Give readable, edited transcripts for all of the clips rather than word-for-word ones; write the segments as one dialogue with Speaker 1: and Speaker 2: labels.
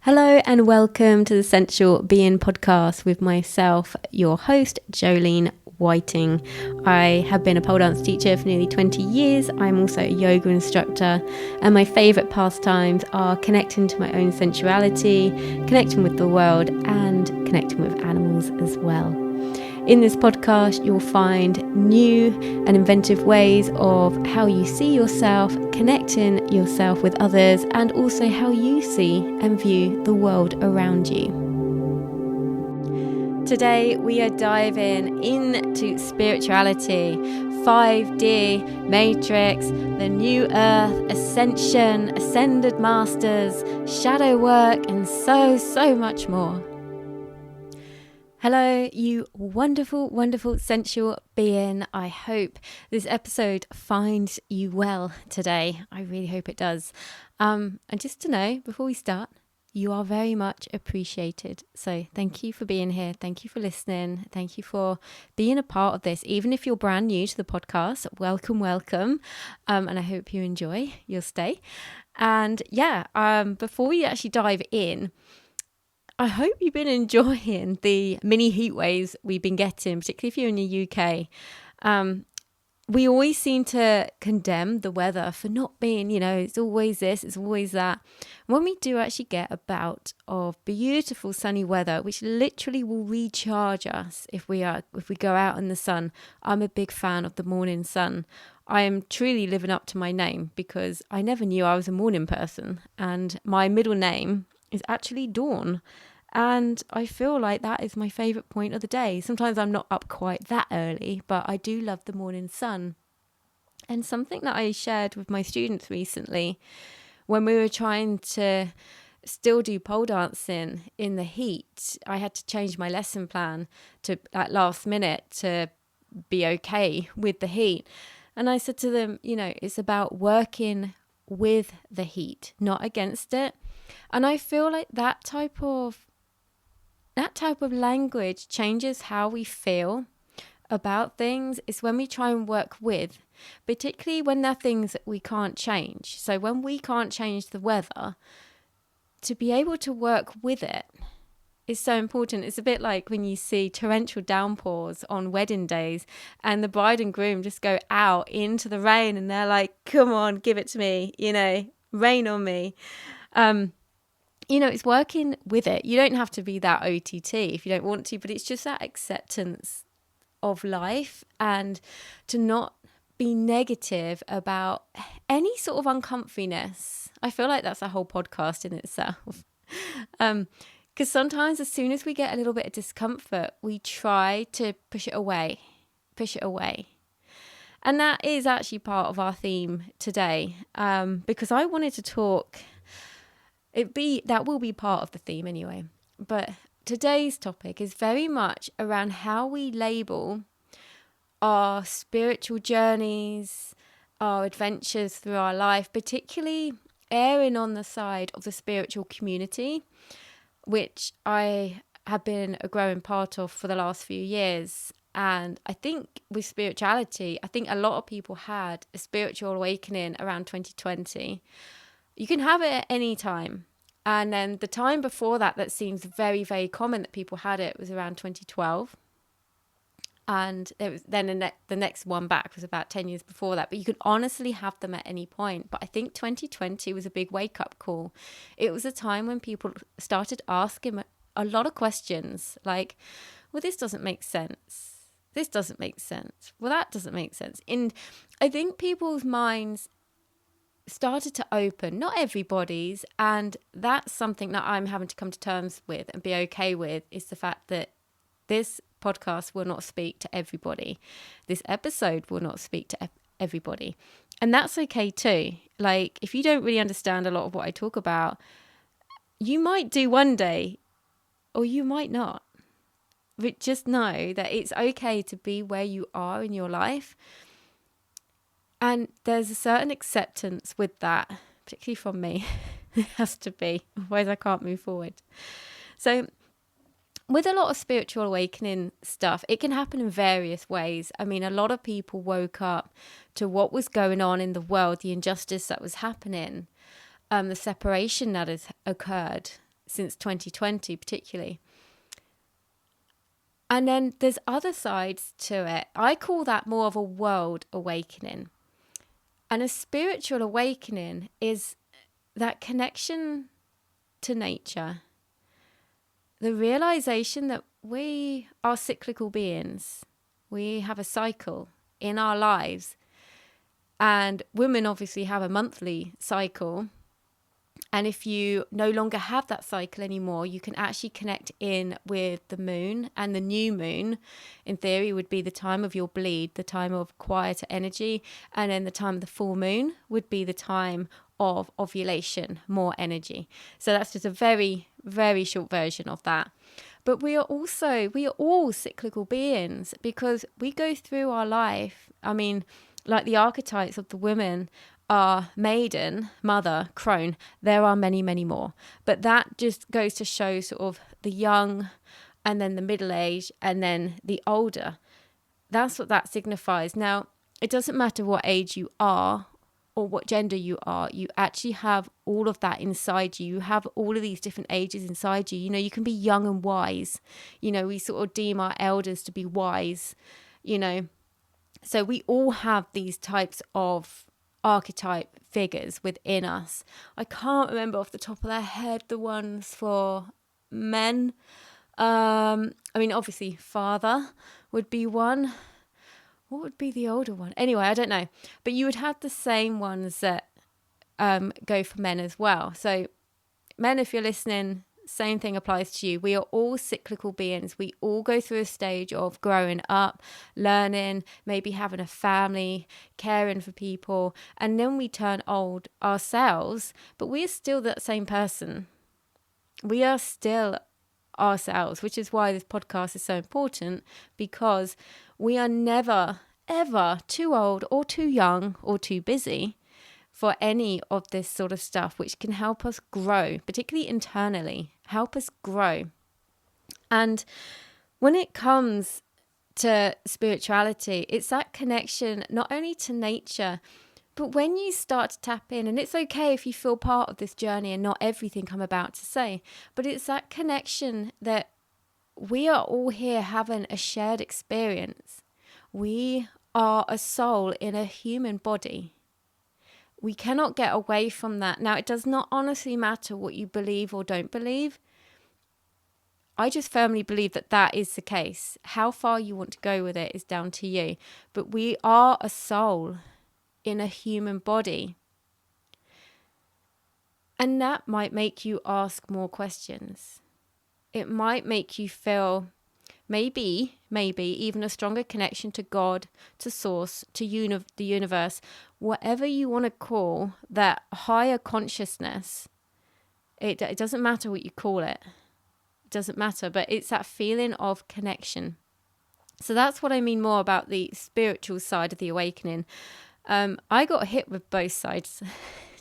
Speaker 1: Hello and welcome to the Sensual Being podcast with myself, your host, Jolene Whiting. I have been a pole dance teacher for nearly 20 years. I'm also a yoga instructor, and my favourite pastimes are connecting to my own sensuality, connecting with the world, and connecting with animals as well. In this podcast, you'll find new and inventive ways of how you see yourself, connecting yourself with others, and also how you see and view the world around you. Today, we are diving into spirituality, 5D, Matrix, the New Earth, Ascension, Ascended Masters, shadow work, and so much more. Hello, you wonderful, wonderful sensual being. I hope this episode finds you well today. I really hope it does. And just to know, before we start, you are very much appreciated. So thank you for being here. Thank you for listening. Thank you for being a part of this. Even if you're brand new to the podcast, welcome. And I hope you enjoy your stay. And before we actually dive in, I hope you've been enjoying the mini heat waves we've been getting, particularly if you're in the UK. We always seem to condemn the weather for not being, it's always this, it's always that. When we do actually get a bout of beautiful sunny weather, which literally will recharge us if we go out in the sun. I'm a big fan of the morning sun. I am truly living up to my name because I never knew I was a morning person, and my middle name is actually Dawn. And I feel like that is my favourite point of the day. Sometimes I'm not up quite that early, but I do love the morning sun. And something that I shared with my students recently, when we were trying to still do pole dancing in the heat, I had to change my lesson plan to at last minute to be okay with the heat. And I said to them, it's about working with the heat, not against it. And I feel like that type of language changes how we feel about things. Is when we try and work with, particularly when there are things that we can't change. So when we can't change the weather, to be able to work with it is so important. It's a bit like when you see torrential downpours on wedding days and the bride and groom just go out into the rain and they're like, come on, give it to me, rain on me. It's working with it. You don't have to be that OTT if you don't want to, but it's just that acceptance of life and to not be negative about any sort of uncomfiness. I feel like that's a whole podcast in itself. Because sometimes as soon as we get a little bit of discomfort, we try to push it away. And that is actually part of our theme today, because I wanted to talk... that will be part of the theme anyway. But today's topic is very much around how we label our spiritual journeys, our adventures through our life, particularly erring on the side of the spiritual community, which I have been a growing part of for the last few years. And I think with spirituality, I think a lot of people had a spiritual awakening around 2020. You can have it at any time. And then the time before that seems very, very common that people had it was around 2012. And it was then the next one back was about 10 years before that. But you could honestly have them at any point. But I think 2020 was a big wake-up call. It was a time when people started asking a lot of questions like, well, this doesn't make sense. This doesn't make sense. Well, that doesn't make sense. And I think people's minds started to open, not everybody's, and that's something that I'm having to come to terms with and be okay with, is the fact that this podcast will not speak to everybody. This episode will not speak to everybody. And that's okay too. Like, if you don't really understand a lot of what I talk about, you might do one day or you might not. But just know that it's okay to be where you are in your life. And there's a certain acceptance with that, particularly from me. It has to be, otherwise I can't move forward. So with a lot of spiritual awakening stuff, it can happen in various ways. I mean, a lot of people woke up to what was going on in the world, the injustice that was happening, the separation that has occurred. since 2020 particularly. And then there's other sides to it. I call that more of a world awakening. And a spiritual awakening is that connection to nature, the realization that we are cyclical beings. We have a cycle in our lives. And women obviously have a monthly cycle. And if you no longer have that cycle anymore, you can actually connect in with the moon. And the new moon, in theory, would be the time of your bleed, the time of quieter energy. And then the time of the full moon would be the time of ovulation, more energy. So that's just a very, very short version of that. But we are all cyclical beings, because we go through our life. I mean, like the archetypes of the women are maiden, mother, crone. There are many, many more. But that just goes to show sort of the young, and then the middle age, and then the older. That's what that signifies. Now, it doesn't matter what age you are or what gender you are. You actually have all of that inside you. You have all of these different ages inside you. You know, you can be young and wise. You know, we sort of deem our elders to be wise, you know. So we all have these types of archetype figures within us. I can't remember off the top of their head the ones for men. I mean, obviously father would be one. What would be the older one? Anyway, I don't know. But you would have the same ones that go for men as well. So men, if you're listening, same thing applies to you. We are all cyclical beings. We all go through a stage of growing up, learning, maybe having a family, caring for people, and then we turn old ourselves, but we are still that same person. We are still ourselves, which is why this podcast is so important, because we are never, ever too old or too young or too busy for any of this sort of stuff, which can help us grow, particularly internally, help us grow. And when it comes to spirituality, it's that connection not only to nature, but when you start to tap in, and it's okay if you feel part of this journey and not everything I'm about to say, but it's that connection that we are all here having a shared experience. We are a soul in a human body. We cannot get away from that. Now, it does not honestly matter what you believe or don't believe. I just firmly believe that that is the case. How far you want to go with it is down to you. But we are a soul in a human body. And that might make you ask more questions. It might make you feel maybe even a stronger connection to God, to Source, to the universe, whatever you want to call that higher consciousness. It doesn't matter what you call it. It doesn't matter, but it's that feeling of connection. So that's what I mean more about the spiritual side of the awakening. I got hit with both sides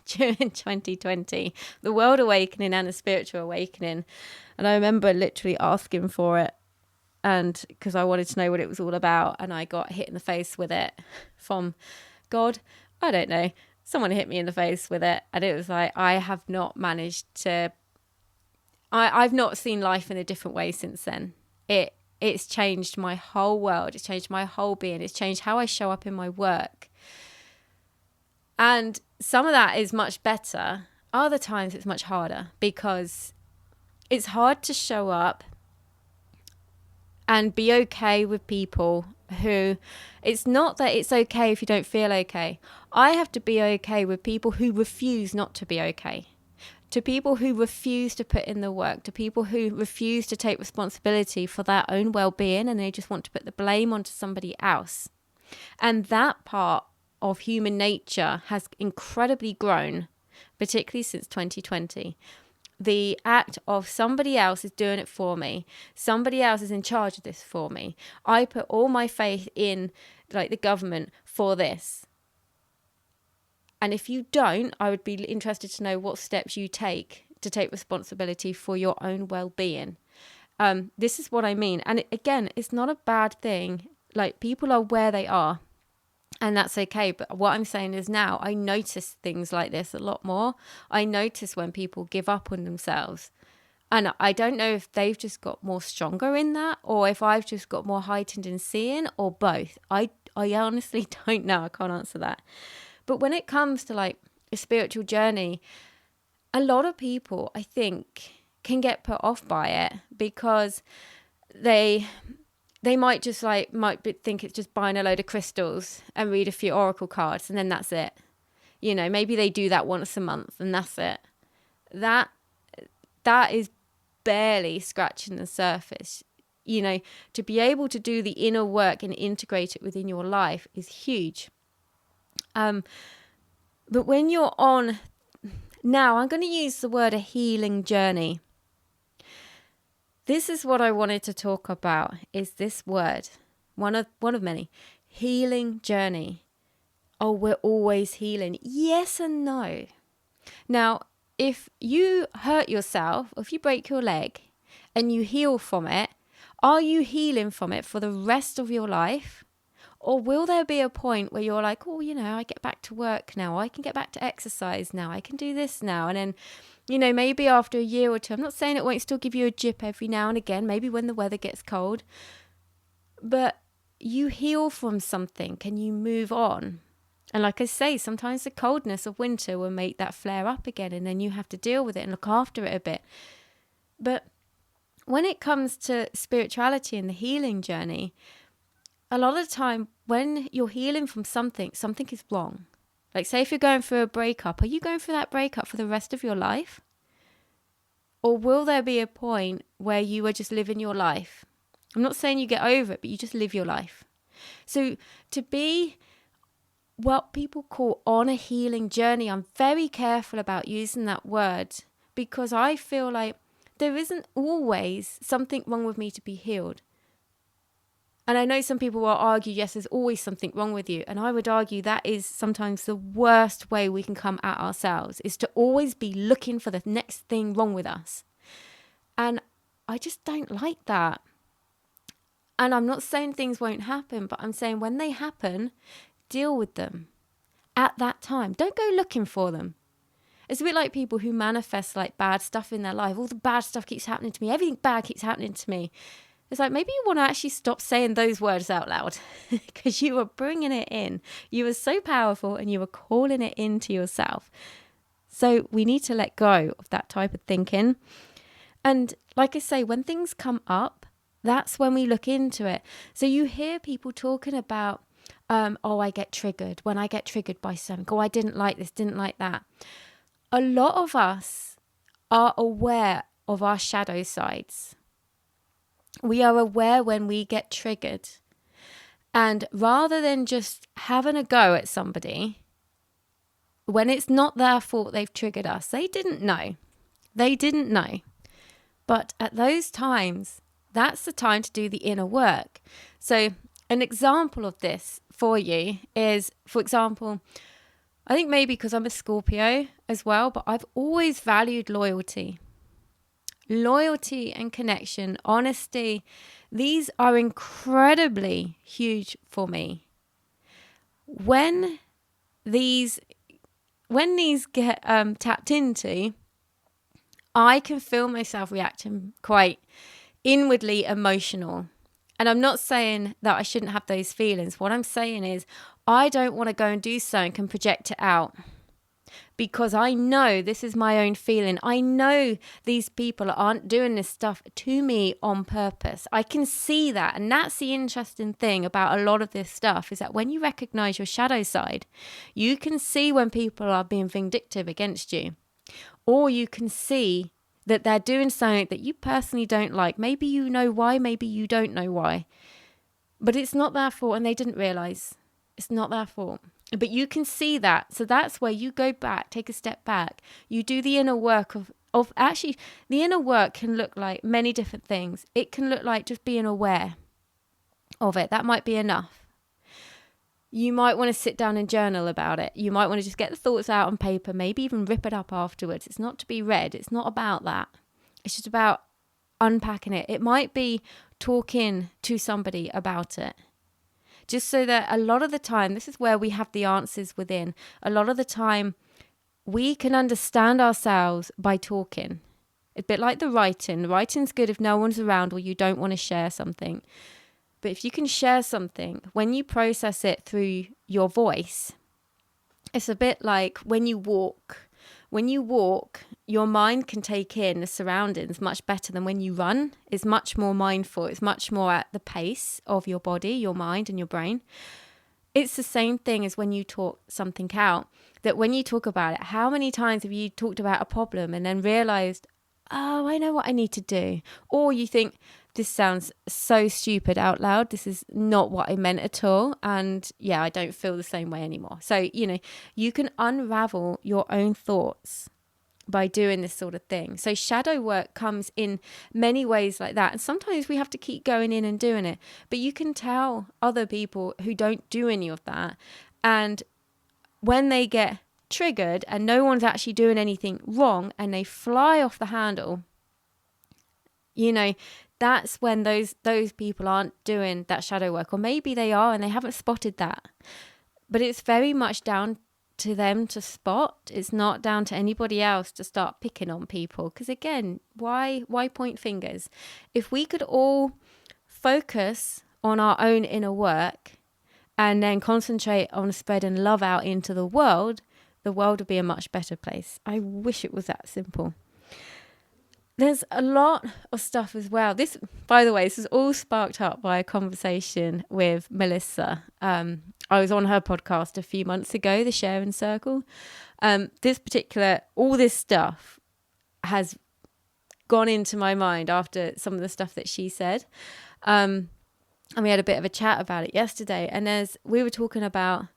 Speaker 1: during 2020, the world awakening and the spiritual awakening. And I remember literally asking for it, and because I wanted to know what it was all about, and I got hit in the face with it from God. I don't know. Someone hit me in the face with it, and it was like, I have not managed to, I've not seen life in a different way since then. It's changed my whole world. It's changed my whole being. It's changed how I show up in my work. And some of that is much better. Other times it's much harder, because it's hard to show up and be okay with people who, it's not that it's okay if you don't feel okay. I have to be okay with people who refuse not to be okay. To people who refuse to put in the work, to people who refuse to take responsibility for their own well-being, and they just want to put the blame onto somebody else. And that part of human nature has incredibly grown, particularly since 2020. The act of somebody else is doing it for me. Somebody else is in charge of this for me. I put all my faith in, like, the government for this. And if you don't, I would be interested to know what steps you take to take responsibility for your own well-being. This is what I mean. And again, it's not a bad thing. Like, people are where they are, and that's okay. But what I'm saying is, now I notice things like this a lot more. I notice when people give up on themselves. And I don't know if they've just got more stronger in that, or if I've just got more heightened in seeing, or both. I honestly don't know. I can't answer that. But when it comes to like a spiritual journey, a lot of people, I think, can get put off by it because they might just think it's just buying a load of crystals and read a few oracle cards and then that's it. You know, maybe they do that once a month and that's it. That is barely scratching the surface. You know, to be able to do the inner work and integrate it within your life is huge. But when you're on, now I'm going to use the word a healing journey. This is what I wanted to talk about, is this word, one of many, healing journey. Oh, we're always healing. Yes and no. Now, if you hurt yourself, or if you break your leg and you heal from it, are you healing from it for the rest of your life? Or will there be a point where you're like, oh, you know, I get back to work now. I can get back to exercise now. I can do this now. And then, you know, maybe after a year or two, I'm not saying it won't still give you a jip every now and again, maybe when the weather gets cold, but you heal from something. Can you move on? And like I say, sometimes the coldness of winter will make that flare up again, and then you have to deal with it and look after it a bit. But when it comes to spirituality and the healing journey, a lot of the time when you're healing from something is wrong. Like say if you're going through a breakup, are you going through that breakup for the rest of your life? Or will there be a point where you are just living your life? I'm not saying you get over it, but you just live your life. So to be what people call on a healing journey, I'm very careful about using that word because I feel like there isn't always something wrong with me to be healed. And I know some people will argue, yes, there's always something wrong with you. And I would argue that is sometimes the worst way we can come at ourselves, is to always be looking for the next thing wrong with us. And I just don't like that. And I'm not saying things won't happen, but I'm saying when they happen, deal with them at that time. Don't go looking for them. It's a bit like people who manifest like bad stuff in their life. All the bad stuff keeps happening to me. Everything bad keeps happening to me. It's like, maybe you want to actually stop saying those words out loud because you are bringing it in. You are so powerful and you are calling it into yourself. So we need to let go of that type of thinking. And like I say, when things come up, that's when we look into it. So you hear people talking about, oh, I get triggered. When I get triggered by something, oh, I didn't like this, didn't like that. A lot of us are aware of our shadow sides. We are aware when we get triggered. And rather than just having a go at somebody, when it's not their fault they've triggered us, they didn't know. They didn't know. But at those times, that's the time to do the inner work. So an example of this for you is, for example, I think maybe because I'm a Scorpio as well, but I've always valued loyalty. Loyalty and connection, honesty, these are incredibly huge for me. When these get tapped into, I can feel myself reacting quite inwardly emotional. And I'm not saying that I shouldn't have those feelings. What I'm saying is I don't want to go and do something and project it out. Because I know this is my own feeling. I know these people aren't doing this stuff to me on purpose. I can see that. And that's the interesting thing about a lot of this stuff, is that when you recognize your shadow side, you can see when people are being vindictive against you. Or you can see that they're doing something that you personally don't like. Maybe you know why, maybe you don't know why. But it's not their fault and they didn't realize. It's not their fault. But you can see that. So that's where you go back, take a step back. You do the inner work of actually, the inner work can look like many different things. It can look like just being aware of it. That might be enough. You might want to sit down and journal about it. You might want to just get the thoughts out on paper, maybe even rip it up afterwards. It's not to be read. It's not about that. It's just about unpacking it. It might be talking to somebody about it. Just so that a lot of the time, this is where we have the answers within. A lot of the time, we can understand ourselves by talking. A bit like the writing. The writing's good if no one's around or you don't want to share something. But if you can share something, when you process it through your voice, it's a bit like when you walk. When you walk, your mind can take in the surroundings much better than when you run. It's much more mindful. It's much more at the pace of your body, your mind, and your brain. It's the same thing as when you talk something out. That when you talk about it, how many times have you talked about a problem and then realized, oh, I know what I need to do? Or you think, this sounds so stupid out loud. This is not what I meant at all. And yeah, I don't feel the same way anymore. So, you can unravel your own thoughts by doing this sort of thing. So shadow work comes in many ways like that. And sometimes we have to keep going in and doing it. But you can tell other people who don't do any of that. And when they get triggered and no one's actually doing anything wrong and they fly off the handle, that's when those people aren't doing that shadow work. Or maybe they are and they haven't spotted that. But it's very much down to them to spot. It's not down to anybody else to start picking on people. Because again, why point fingers? If we could all focus on our own inner work and then concentrate on spreading love out into the world would be a much better place. I wish it was that simple. There's a lot of stuff as well. This, by the way, this is all sparked up by a conversation with Melissa. I was on her podcast a few months ago, the Sharing Circle. All this stuff has gone into my mind after some of the stuff that she said. And we had a bit of a chat about it yesterday. And as we were talking about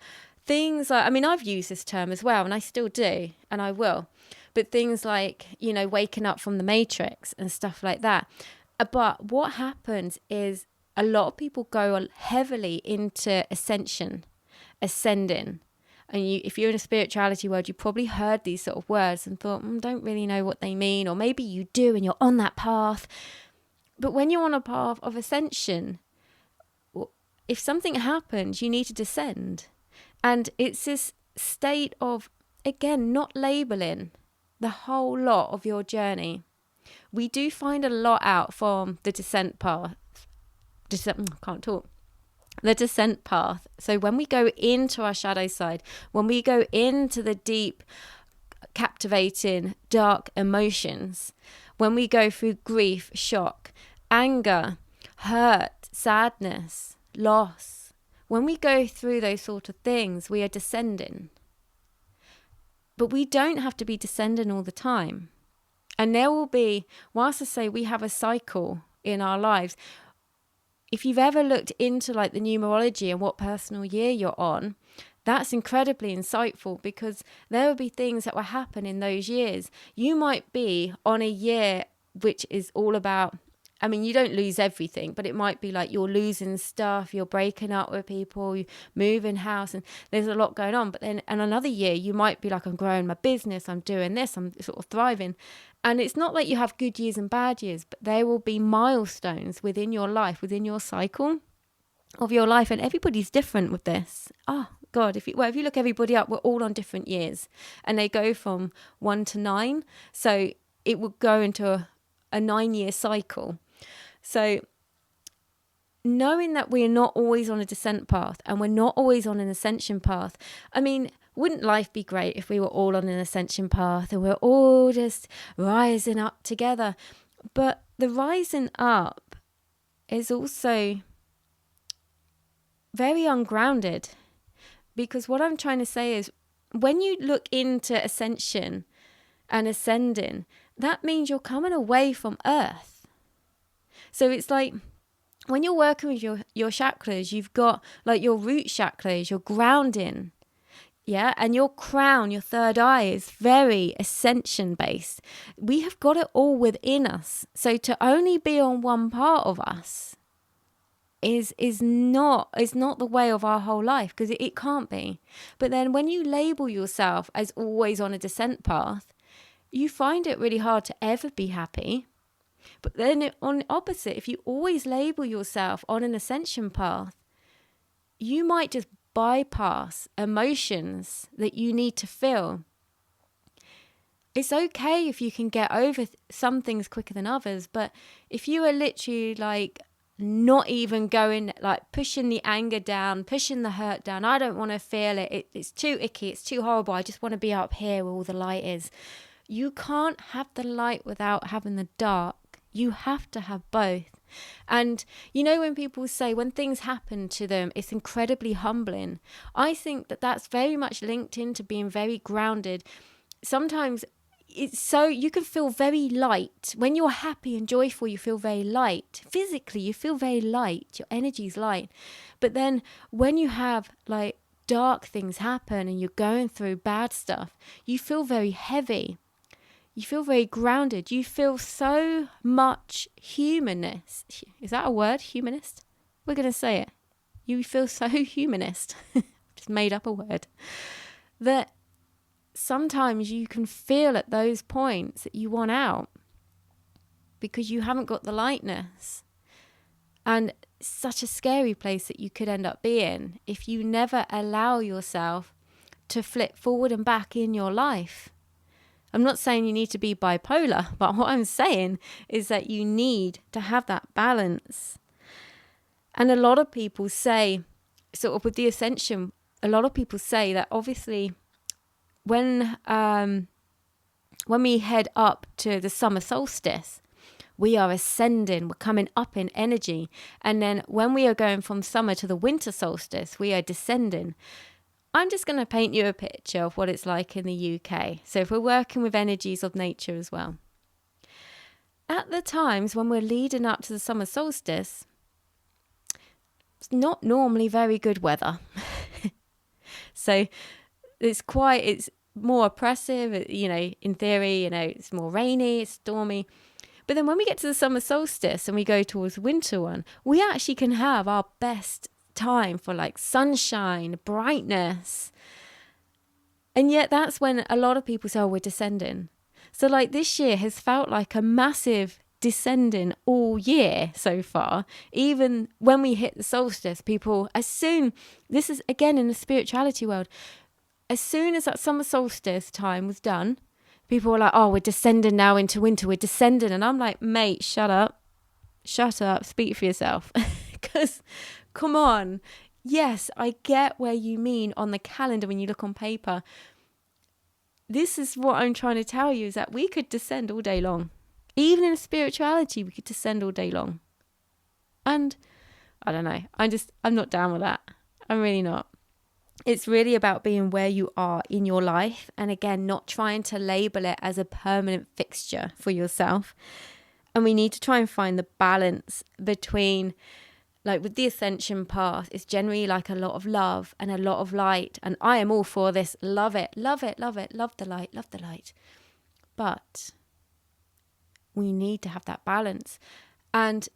Speaker 1: things like, I've used this term as well, and I still do, and I will. But things like, waking up from the matrix and stuff like that. But what happens is a lot of people go heavily into ascension, ascending. And if you're in a spirituality world, you probably heard these sort of words and thought, don't really know what they mean. Or maybe you do and you're on that path. But when you're on a path of ascension, if something happens, you need to descend. And it's this state of, again, not labeling the whole lot of your journey. We do find a lot out from the descent path. The descent path. So when we go into our shadow side, when we go into the deep, captivating, dark emotions, when we go through grief, shock, anger, hurt, sadness, loss, when we go through those sort of things, we are descending. But we don't have to be descending all the time. And there will be, whilst I say we have a cycle in our lives, if you've ever looked into like the numerology and what personal year you're on, that's incredibly insightful because there will be things that will happen in those years. You might be on a year which is all about, you don't lose everything, but it might be like you're losing stuff, you're breaking up with people, you moving house, and there's a lot going on. But then in another year, you might be like, I'm growing my business, I'm doing this, I'm sort of thriving. And it's not like you have good years and bad years, but there will be milestones within your life, within your cycle of your life. And everybody's different with this. Oh, God, if you look everybody up, we're all on different years. And they go from 1 to 9. So it would go into a 9-year cycle. So knowing that we're not always on a descent path and we're not always on an ascension path, wouldn't life be great if we were all on an ascension path and we're all just rising up together? But the rising up is also very ungrounded, because what I'm trying to say is when you look into ascension and ascending, that means you're coming away from Earth. So it's like when you're working with your chakras, you've got like your root chakras, your grounding, yeah, and your crown, your third eye is very ascension based. We have got it all within us. So to only be on one part of us is not the way of our whole life, because it can't be. But then when you label yourself as always on a descent path, you find it really hard to ever be happy. But then on the opposite, if you always label yourself on an ascension path, you might just bypass emotions that you need to feel. it's okay if you can get over some things quicker than others, but if you are literally like not even going, like pushing the anger down, pushing the hurt down, I don't want to feel it, it's too icky, it's too horrible, I just want to be up here where all the light is. You can't have the light without having the dark. You have to have both. And you know, when people say when things happen to them, it's incredibly humbling. I think that that's very much linked into being very grounded. Sometimes it's so you can feel very light. When you're happy and joyful, you feel very light. Physically, you feel very light. Your energy's light. But then when you have like dark things happen and you're going through bad stuff, you feel very heavy. You feel very grounded. You feel so much humanist. Is that a word? Humanist? We're going to say it. You feel so humanist. Just made up a word. That sometimes you can feel at those points that you want out because you haven't got the lightness. And it's such a scary place that you could end up being if you never allow yourself to flip forward and back in your life. I'm not saying you need to be bipolar, but what I'm saying is that you need to have that balance. And a lot of people say, sort of with the ascension, a lot of people say that obviously when we head up to the summer solstice, we are ascending, we're coming up in energy. And then when we are going from summer to the winter solstice, we are descending. I'm just going to paint you a picture of what it's like in the UK. So if we're working with energies of nature as well. At the times when we're leading up to the summer solstice, it's not normally very good weather. So it's more oppressive, you know, in theory, you know, it's more rainy, it's stormy. But then when we get to the summer solstice and we go towards the winter one, we actually can have our best time for like sunshine, brightness. And yet that's when a lot of people say, oh, we're descending. So like this year has felt like a massive descending all year so far. Even when we hit the solstice, people, this is again in the spirituality world, as soon as that summer solstice time was done, people were like, oh, we're descending now into winter, we're descending. And I'm like, mate, shut up, speak for yourself. Because come on. Yes, I get where you mean on the calendar when you look on paper. This is what I'm trying to tell you, is that we could descend all day long. Even in spirituality, we could descend all day long. And I don't know. I'm not down with that. I'm really not. It's really about being where you are in your life. And again, not trying to label it as a permanent fixture for yourself. And we need to try and find the balance between, like with the ascension path, it's generally like a lot of love and a lot of light. And I am all for this. Love it, love it, love it. Love the light, love the light. But we need to have that balance. And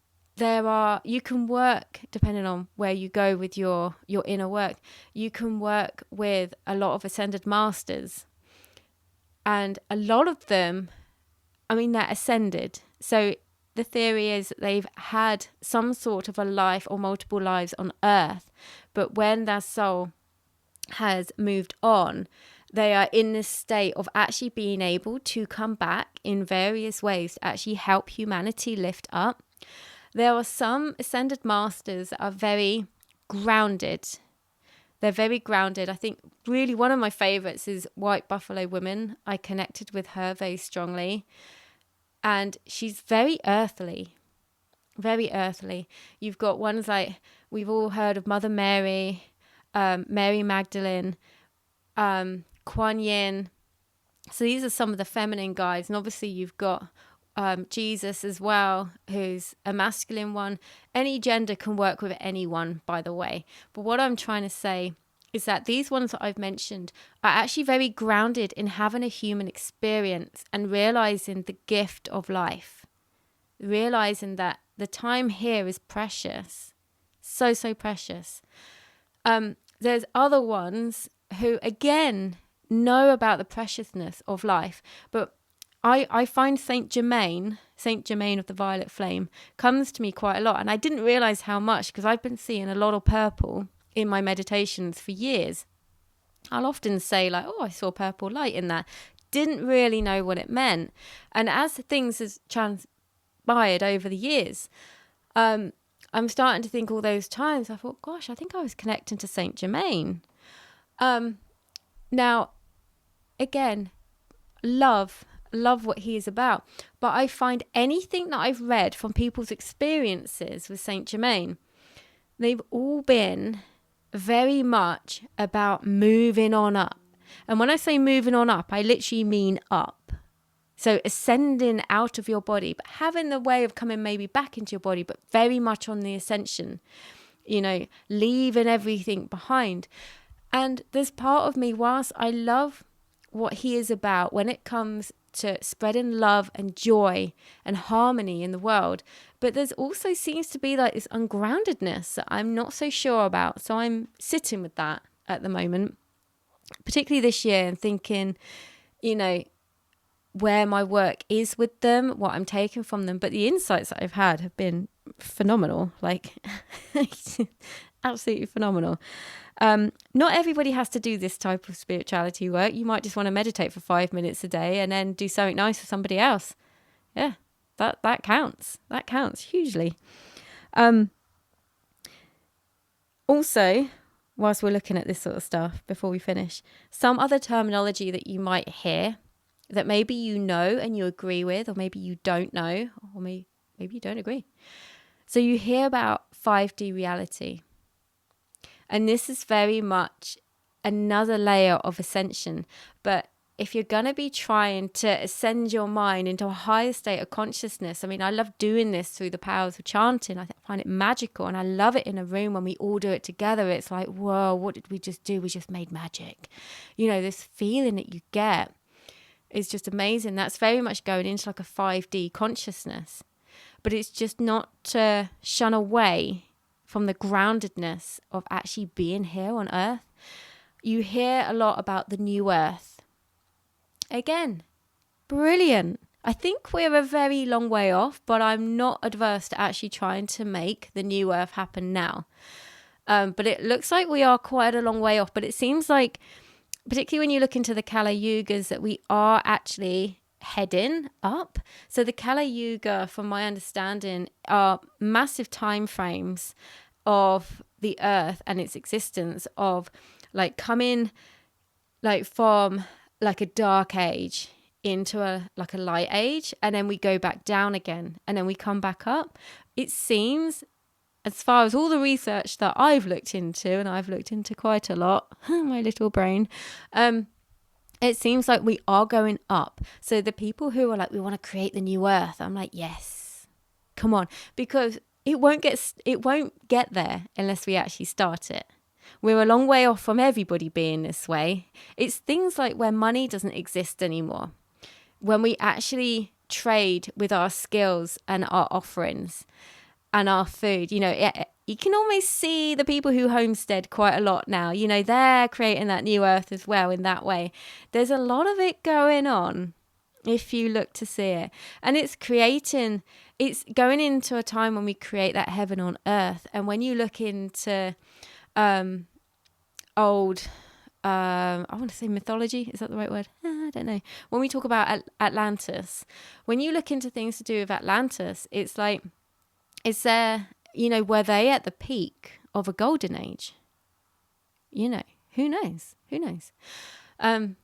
Speaker 1: you can work, depending on where you go with your inner work, you can work with a lot of ascended masters. And a lot of them, I mean, they're ascended. So the theory is that they've had some sort of a life or multiple lives on earth. But when their soul has moved on, they are in this state of actually being able to come back in various ways to actually help humanity lift up. There are some ascended masters that are very grounded. They're very grounded. I think really one of my favorites is White Buffalo Woman. I connected with her very strongly. And she's very earthly. Very earthly. You've got ones like, we've all heard of Mother Mary, Mary Magdalene, Kuan Yin. So these are some of the feminine guides. And obviously you've got Jesus as well, who's a masculine one. Any gender can work with anyone, by the way. But what I'm trying to say is that these ones that I've mentioned are actually very grounded in having a human experience and realizing the gift of life. Realizing that the time here is precious. So, so precious. There's other ones who, again, know about the preciousness of life. But I find Saint Germain of the Violet Flame, comes to me quite a lot. And I didn't realize how much, because I've been seeing a lot of purple in my meditations for years. I'll often say like, oh, I saw purple light in that. didn't really know what it meant. And as things has transpired over the years, I'm starting to think all those times, I thought, gosh, I think I was connecting to Saint Germain. Now, again, love what he is about. But I find anything that I've read from people's experiences with Saint Germain, they've all been very much about moving on up. And when I say moving on up, I literally mean up. So ascending out of your body, but having the way of coming maybe back into your body, but very much on the ascension, leaving everything behind. And there's part of me, whilst I love what he is about when it comes to spreading love and joy and harmony in the world, but there's also seems to be like this ungroundedness that I'm not so sure about. So I'm sitting with that at the moment, particularly this year, and thinking, where my work is with them, what I'm taking from them. But the insights that I've had have been phenomenal, like absolutely phenomenal. Not everybody has to do this type of spirituality work. You might just want to meditate for 5 minutes a day and then do something nice for somebody else. Yeah, that counts. That counts hugely. Also, whilst we're looking at this sort of stuff, before we finish, some other terminology that you might hear that maybe you know and you agree with, or maybe you don't know, or maybe you don't agree. So you hear about 5D reality. And this is very much another layer of ascension. But if you're going to be trying to ascend your mind into a higher state of consciousness, I mean, I love doing this through the powers of chanting. I find it magical, and I love it in a room when we all do it together. It's like, whoa, what did we just do? We just made magic. This feeling that you get is just amazing. That's very much going into like a 5D consciousness. But it's just not to shun away from the groundedness of actually being here on earth. You hear a lot about the new earth. Again, brilliant. I think we're a very long way off, but I'm not adverse to actually trying to make the new earth happen now. But it looks like we are quite a long way off. But it seems like, particularly when you look into the Kali Yugas, that we are actually heading up. So the Kali Yuga, from my understanding, are massive time frames of the earth and its existence, of like coming like from like a dark age into a light age, and then we go back down again, and then we come back up. It seems, as far as all the research that I've looked into, and I've looked into quite a lot, my little brain, it seems like we are going up. So the people who are like, we want to create the new earth, I'm like, yes, come on, because it won't get there unless we actually start it. We're a long way off from everybody being this way. It's things like where money doesn't exist anymore, when we actually trade with our skills and our offerings and our food. You can almost see the people who homestead quite a lot now. They're creating that new earth as well in that way. There's a lot of it going on if you look to see it. And it's going into a time when we create that heaven on earth. And when you look into old, I want to say mythology, is that the right word? I don't know. When we talk about Atlantis, when you look into things to do with Atlantis, it's like, is there, were they at the peak of a golden age? Who knows?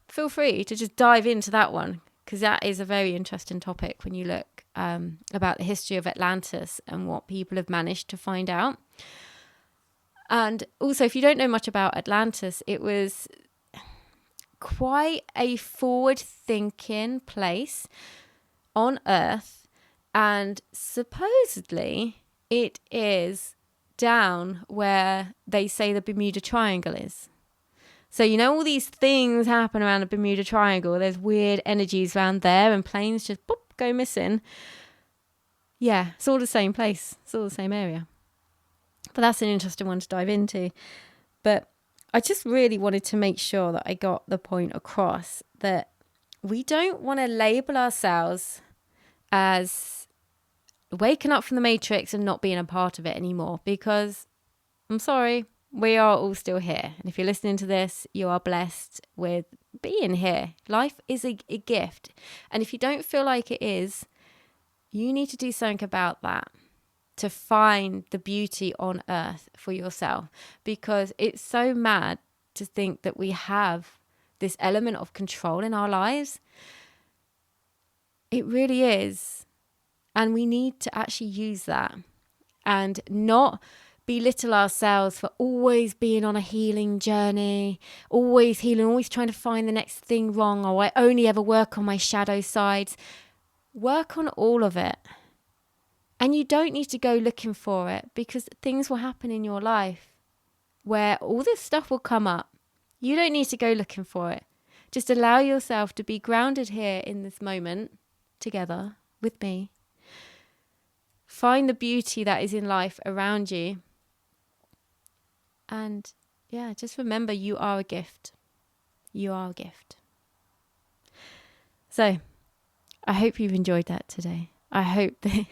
Speaker 1: Feel free to just dive into that one, because that is a very interesting topic when you look about the history of Atlantis and what people have managed to find out. And also, if you don't know much about Atlantis, it was quite a forward-thinking place on Earth, and supposedly it is down where they say the Bermuda Triangle is. So all these things happen around the Bermuda Triangle. There's weird energies around there, and planes just go missing. Yeah, it's all the same place. It's all the same area. But that's an interesting one to dive into. But I just really wanted to make sure that I got the point across that we don't want to label ourselves as waking up from the matrix and not being a part of it anymore, because I'm sorry, we are all still here. And if you're listening to this, you are blessed with being here. Life is a gift. And if you don't feel like it is, you need to do something about that to find the beauty on earth for yourself. Because it's so mad to think that we have this element of control in our lives. It really is. And we need to actually use that and not belittle ourselves for always being on a healing journey, always healing, always trying to find the next thing wrong, or I only ever work on my shadow sides. Work on all of it. And you don't need to go looking for it, because things will happen in your life where all this stuff will come up. You don't need to go looking for it. Just allow yourself to be grounded here in this moment together with me. Find the beauty that is in life around you. And yeah, just remember, you are a gift. You are a gift. So I hope you've enjoyed that today. I hope that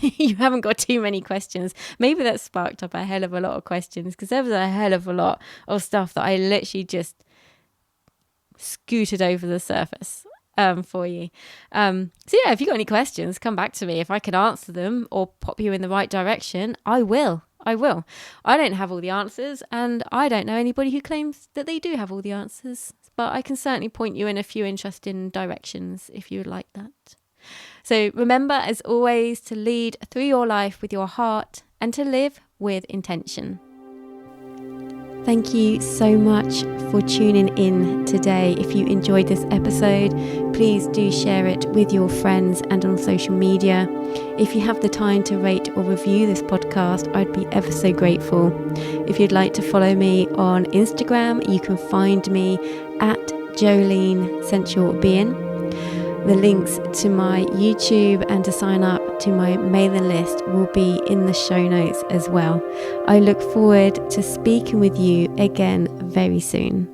Speaker 1: you haven't got too many questions. Maybe that sparked up a hell of a lot of questions, because there was a hell of a lot of stuff that I literally just scooted over the surface for you. So yeah, if you've got any questions, come back to me. If I can answer them or pop you in the right direction, I will. I don't have all the answers, and I don't know anybody who claims that they do have all the answers, but I can certainly point you in a few interesting directions if you would like that. So remember, as always, to lead through your life with your heart and to live with intention. Thank you so much for tuning in today. If you enjoyed this episode, please do share it with your friends and on social media. If you have the time to rate or review this podcast, I'd be ever so grateful. If you'd like to follow me on Instagram, you can find me at Jolene Sensual Being. The links to my YouTube and to sign up to my mailing list will be in the show notes as well. I look forward to speaking with you again very soon.